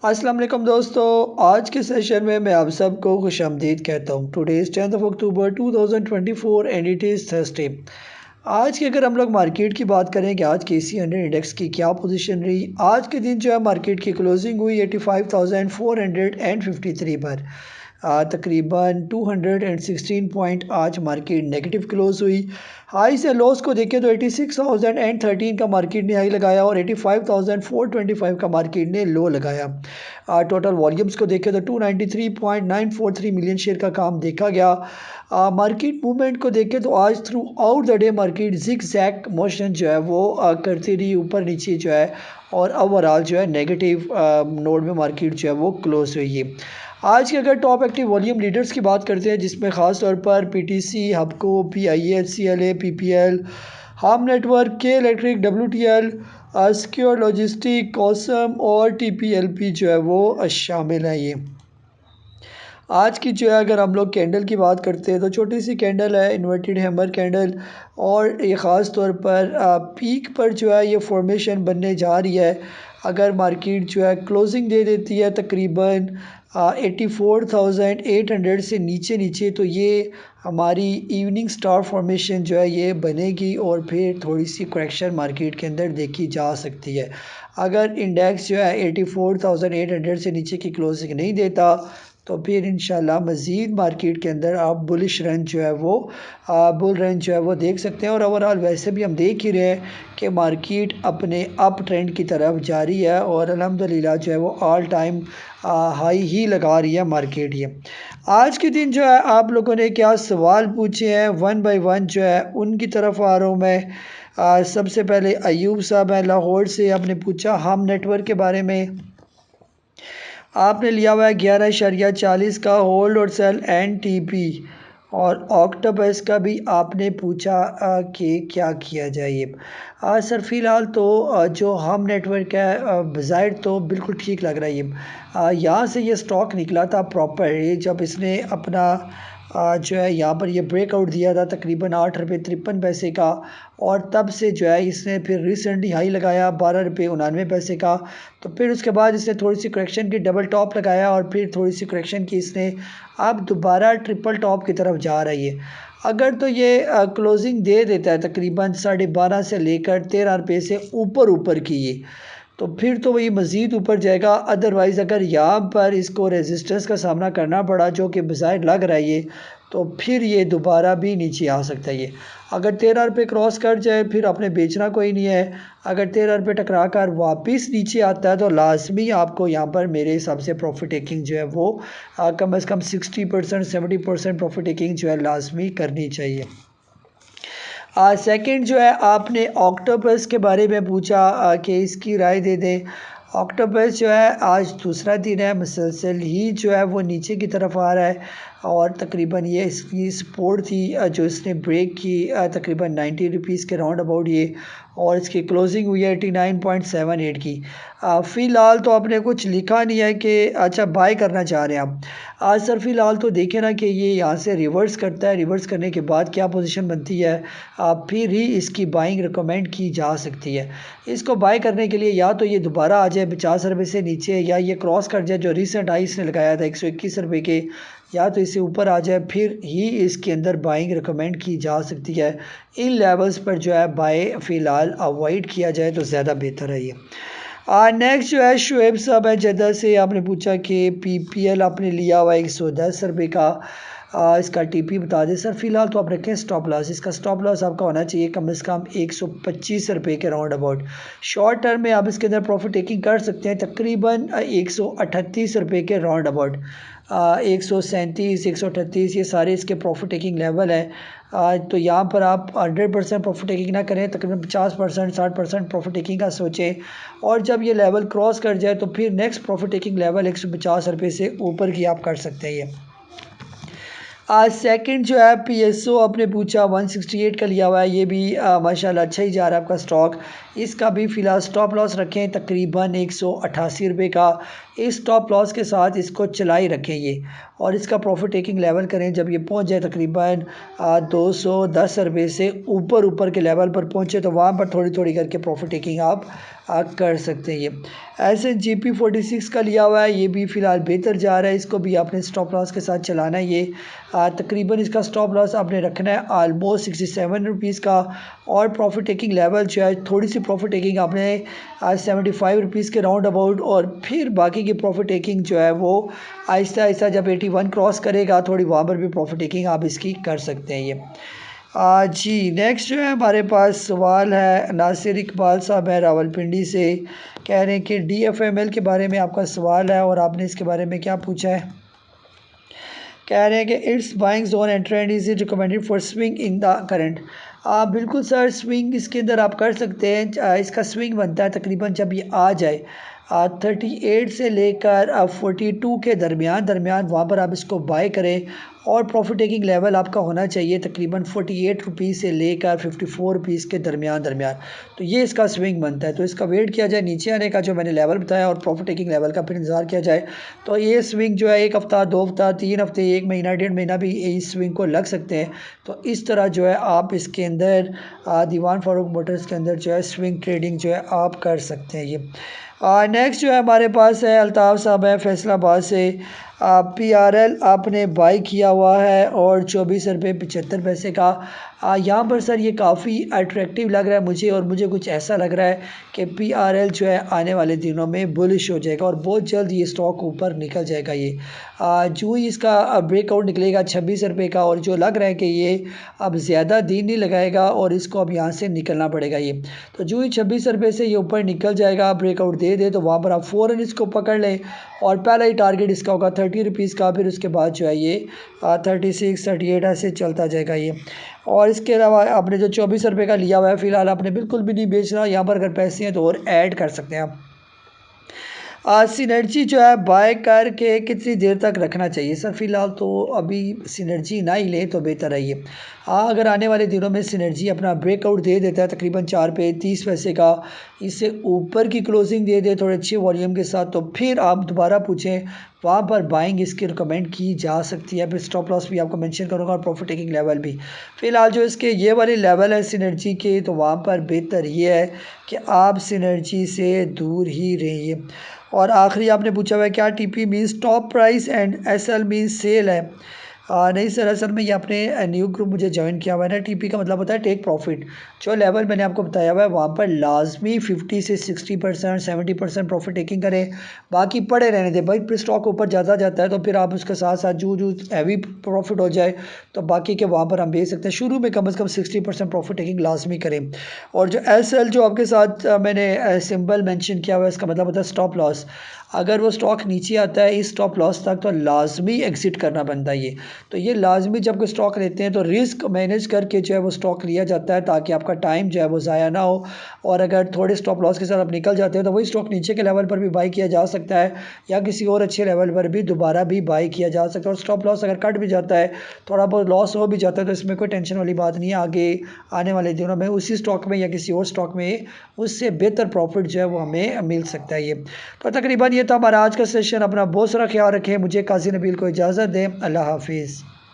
अस्सलाम वालेकुम दोस्तों, आज के सेशन में मैं आप सबको खुशामदीद कहता हूँ। Today is 10th October 2024 and it is Thursday. आज की अगर हम लोग मार्केट की बात करें कि आज के सी 100 इंडेक्स की क्या पोजीशन रही। आज के दिन जो है मार्केट की क्लोजिंग हुई 85,453 पर। तकरीबन 216 पॉइंट आज मार्केट नेगेटिव क्लोज हुई। हाई से लॉस को देखें तो 86,013 का मार्केट ने हाई लगाया और 85,425 का मार्केट ने लो लगाया। टोटल वॉल्यूम्स को देखें तो 293.943 मिलियन शेयर का काम देखा गया। मार्केट मूवमेंट को देखें तो आज throughout the day market zigzag motion जो है वो करती रही, ऊपर नीचे जो है, और ओवरऑल जो है नेगेटिव नोड में मार्केट जो है वो क्लोज हुई है। आज के अगर टॉप एक्टिव वॉल्यूम लीडर्स की बात करते हैं, जिसमें ख़ास तौर पर पीटीसी, हबको, पीआईए, पीपीएल, हाम नेटवर्क, के इलेक्ट्रिक, डब्ल्यूटीएल, सिक्योर लॉजिस्टिक, कॉसम और टीपीएलपी जो है वो शामिल हैं। ये आज की जो है अगर हम लोग कैंडल की बात करते हैं तो छोटी सी कैंडल है, इन्वर्टेड हैमर कैंडल, और ये ख़ास तौर पर पीक पर जो है ये फॉर्मेशन बनने जा रही है। अगर मार्केट जो है क्लोजिंग दे देती है तकरीबन 84,800 से नीचे नीचे, तो ये हमारी इवनिंग स्टार फॉर्मेशन जो है ये बनेगी और फिर थोड़ी सी करेक्शन मार्केट के अंदर देखी जा सकती है। अगर इंडेक्स जो है 84,800 से नीचे की क्लोजिंग नहीं देता तो फिर इंशाल्लाह मज़ीद मार्केट के अंदर आप बुलिश रन जो है वो बुल रन जो है वो देख सकते हैं। और ओवरऑल वैसे भी हम देख ही रहे हैं कि मार्केट अपने अप ट्रेंड की तरफ जारी है और अल्हम्दुलिल्लाह जो है वो ऑल टाइम हाई ही लगा रही है मार्केट। ये आज के दिन जो है आप लोगों ने क्या सवाल पूछे हैं, वन बाय वन जो है उनकी तरफ आ रहा हूँ मैं। सबसे पहले अयूब साहब हैं लाहौर से, आपने पूछा हम नेटवर्क के बारे में। आपने लिया हुआ है 11.40 का होल्ड और सेल एनटीपी, और ऑक्टोपस का भी आपने पूछा कि क्या किया जाए। सर फ़िलहाल तो जो हम नेटवर्क है बज़ाहिर तो बिल्कुल ठीक लग रहा है। ये यहाँ से ये स्टॉक निकला था प्रॉपर, ये जब इसने अपना जो है यहाँ पर ये ब्रेकआउट दिया था तकरीबन 8 रुपये 53 पैसे का, और तब से जो है इसने फिर रिसेंटली हाई लगाया 12 रुपये 99 पैसे का। तो फिर उसके बाद इसने थोड़ी सी करेक्शन की, डबल टॉप लगाया और फिर थोड़ी सी करेक्शन की इसने, अब दोबारा ट्रिपल टॉप की तरफ जा रही है। अगर तो ये क्लोजिंग दे देता है तकरीबन 12.5 से लेकर 13 रुपये से ऊपर की ये, तो फिर तो वही मज़ीद ऊपर जाएगा। अदरवाइज़ अगर यहाँ पर इसको रेजिस्टेंस का सामना करना पड़ा, जो कि बज़ाहिर लग रहा है ये, तो फिर ये दोबारा भी नीचे आ सकता है। ये अगर 13 रुपये क्रॉस कर जाए फिर आपने बेचना कोई नहीं है। अगर 13 रुपये टकरा कर वापस नीचे आता है तो लाजमी आपको यहाँ पर मेरे हिसाब से प्रॉफिट टेकिंग जो है वो कम से कम 60% 70% प्रॉफिट टेकिंग जो है लाजमी करनी चाहिए। सेकंड जो है आपने ऑक्टोपस के बारे में पूछा कि इसकी राय दे दें। ऑक्टोपस जो है आज दूसरा दिन है, मुसलसल ही जो है वो नीचे की तरफ आ रहा है, और तकरीबन ये इसकी सपोर्ट थी जो इसने ब्रेक की तकरीबन 90 रुपीज़ के राउंड अबाउट ये, और इसकी क्लोजिंग हुई है 89.78 की। फ़िलहाल तो आपने कुछ लिखा नहीं है कि अच्छा बाय करना चाह रहे हैं आप। आज सर फ़िलहाल तो देखें ना कि ये यहाँ से रिवर्स करता है, रिवर्स करने के बाद क्या पोजीशन बनती है, फिर ही इसकी बाइंग रिकमेंड की जा सकती है। इसको बाय करने के लिए या तो ये दोबारा आ जाए 50 रुपये से नीचे, या ये क्रॉस कर जाए जो रिसेंट हाई इसने लगाया था 121 रुपये के, या तो इससे ऊपर आ जाए, फिर ही इसके अंदर बाइंग रिकमेंड की जा सकती है। इन लेवल्स पर जो है बाय फ़िलहाल अवॉइड किया जाए तो ज़्यादा बेहतर है ये। नेक्स्ट जो है शुएब साहब है जद्दा से, आपने पूछा कि पीपीएल आपने लिया हुआ 110 रुपये का। इसका टीपी बता दें सर। फ़िलहाल तो आप रखें स्टॉप लॉस, इसका स्टॉप लॉस आपका होना चाहिए कम से कम 125 रुपये के राउंड अबाउट। शॉर्ट टर्म में आप इसके अंदर प्रॉफिट टेकिंग कर सकते हैं तकरीबन 138 रुपये के राउंड अबाउट। 137 138 ये सारे इसके प्रॉफिट टेकिंग लेवल है। तो यहाँ पर आप 100% प्रॉफिट टेकिंग ना करें, तकरीबन 50% 60% प्रॉफिट टेकिंग का सोचें, और जब ये लेवल क्रॉस कर जाए तो फिर नेक्स्ट प्रॉफिट टेकिंग लेवल 150 रुपये से ऊपर की आप कर सकते हैं। ये आज सेकंड जो है पीएसओ आपने पूछा 168 का लिया हुआ है, ये भी माशाल्लाह अच्छा ही जा रहा है आपका स्टॉक। इसका भी फ़िलहाल स्टॉप लॉस रखें तकरीबन 188 रुपये का। इस स्टॉप लॉस के साथ इसको चलाई रखें ये, और इसका प्रॉफिट टेकिंग लेवल करें जब ये पहुंच जाए तकरीबन 210 रुपये से ऊपर के लेवल पर पहुंचे तो वहाँ पर थोड़ी थोड़ी करके प्रॉफिट टेकिंग आप कर सकते हैं। ये SNGP46 का लिया हुआ है, ये भी फ़िलहाल बेहतर जा रहा है, इसको भी आपने स्टॉप लॉस के साथ चलाना है। ये तकरीबन इसका स्टॉप लॉस आपने रखना है ऑलमोस्ट 67 रुपीज़ का, और प्रॉफिट टेकिंग लेवल जो है थोड़ी सी प्रॉफिट टेकिंग आपने 75 रुपीज़ के राउंड अबाउट, और फिर बाकी की प्रॉफिट टेकिंग जो है वो आहिस्ता आहिस्ता जब 81 क्रॉस करेगा थोड़ी वहाँ पर भी प्रॉफिट टेकिंग आप इसकी कर सकते हैं। ये जी नेक्स्ट जो है हमारे पास सवाल है नासिर इकबाल साहब है रावलपिंडी से, कह रहे हैं कि DFML के बारे में आपका सवाल है और आपने इसके बारे में क्या पूछा है। कह रहे हैं कि it's buying zone and trend is it recommended for swing in the current. बिल्कुल सर, स्विंग इसके अंदर आप कर सकते हैं। इसका स्विंग बनता है तकरीबन जब ये आ जाए 38 से लेकर 42 के दरमियान वहाँ पर आप इसको बाय करें, और प्रॉफिट टेकिंग लेवल आपका होना चाहिए तकरीबन 48 रुपीज़ से लेकर 54 रुपीज़ के दरमियान। तो ये इसका स्विंग बनता है। तो इसका वेट किया जाए नीचे आने का जो मैंने लेवल बताया, और प्रॉफिट टेकिंग लेवल का फिर इंतज़ार किया जाए। तो ये स्विंग जो है 1 हफ़्ता, 2 हफ़्ता, 3 हफ़्ते, 1 महीना, 1.5 महीना भी इस स्विंग को लग सकते हैं। तो इस तरह जो है आप इसके अंदर दीवान फारूक मोटर्स के अंदर जो है स्विंग ट्रेडिंग जो है आप कर सकते हैं। ये नेक्स्ट जो है हमारे पास है अल्ताफ़ साहब है फैसलाबाद से। PRL आपने बाई किया हुआ है और 24 रुपये 75 पैसे का। यहाँ पर सर ये काफ़ी अट्रैक्टिव लग रहा है मुझे, और मुझे कुछ ऐसा लग रहा है कि PRL जो है आने वाले दिनों में बुलिश हो जाएगा और बहुत जल्द ये स्टॉक ऊपर निकल जाएगा। ये जो ही इसका ब्रेकआउट निकलेगा 26 रुपये का, और जो लग रहा है कि ये अब ज़्यादा दिन नहीं लगाएगा और इसको अब यहाँ से निकलना पड़ेगा। ये तो जो ही 26 रुपये से ये ऊपर निकल जाएगा, ब्रेकआउट दे तो वहाँ पर आप फ़ौरन इसको पकड़ लें, और पहला ही टारगेट इसका होगा 30 रुपीज़ का। फिर उसके बाद जो है ये 36, 38 ऐसे चलता जाएगा ये। और इसके अलावा आपने जो 24 रुपये का लिया हुआ है फ़िलहाल आपने बिल्कुल भी नहीं बेचना। यहाँ पर अगर पैसे हैं तो और ऐड कर सकते हैं आप। सिनर्जी जो है बाय करके कितनी देर तक रखना चाहिए सर? फ़िलहाल तो अभी सिनर्जी ना ही ले तो बेहतर है ये। हाँ, अगर आने वाले दिनों में सिनर्जी अपना ब्रेकआउट दे देता है तकरीबन 4 पे 30 पैसे का, इससे ऊपर की क्लोजिंग दे दे थोड़े अच्छे वॉल्यूम के साथ, तो फिर आप दोबारा पूछें, वहाँ पर बाइंग इसकी रिकमेंड की जा सकती है। फिर स्टॉप लॉस भी आपको मेंशन करूँगा और प्रॉफिट टेकिंग लेवल भी। फ़िलहाल जो इसके ये वाले लेवल है सिनर्जी के, तो वहाँ पर बेहतर ये है कि आप सिनर्जी से दूर ही रहिए। और आखिरी आपने पूछा हुआ है क्या TP means top price and SL means sell है? नहीं सर, असल में ये आपने न्यू ग्रुप मुझे ज्वाइन किया हुआ है ना। TP का मतलब होता है टेक प्रॉफिट। जो लेवल मैंने आपको बताया हुआ है वहाँ पर लाजमी 50 से 60%, 70% प्रॉफिट टेकिंग करें, बाकी पड़े रहने दें भाई। फिर स्टॉक ऊपर ज़्यादा जाता है तो फिर आप उसके साथ साथ जो हैवी प्रॉफिट हो जाए तो बाकी के वहाँ पर हम बेच सकते हैं। शुरू में कम से कम 60% प्रॉफिट टेकिंग लाजमी करें। और जो SL जो आपके साथ मैंने सिंबल मेंशन किया हुआ है, इसका मतलब होता है स्टॉप लॉस। अगर वो स्टॉक नीचे आता है इस स्टॉप लॉस तक तो लाजमी एग्ज़िट करना बनता है ये। तो ये लाजमी जब कोई स्टॉक लेते हैं तो रिस्क मैनेज करके जो है वो स्टॉक लिया जाता है, ताकि आपका टाइम जो है वो ज़ाया ना हो। और अगर थोड़े स्टॉप लॉस के साथ आप निकल जाते हैं तो वही स्टॉक नीचे के लेवल पर भी बाई किया जा सकता है, या किसी और अच्छे लेवल पर भी दोबारा भी बाई किया जा सकता है। और स्टॉप लॉस अगर कट भी जाता है, थोड़ा बहुत लॉस हो भी जाता है, तो इसमें कोई टेंशन वाली बात नहीं है। आगे आने वाले दिनों में उसी स्टॉक में या किसी और स्टॉक में उससे बेहतर प्रॉफिट जो है वो हमें मिल सकता है। ये तो तकरीबन ये था हमारा आज का सेशन। अपना बहुत सारा ख्याल रखें। मुझे काजी नबील को इजाज़त दें। अल्लाह हाफिज़।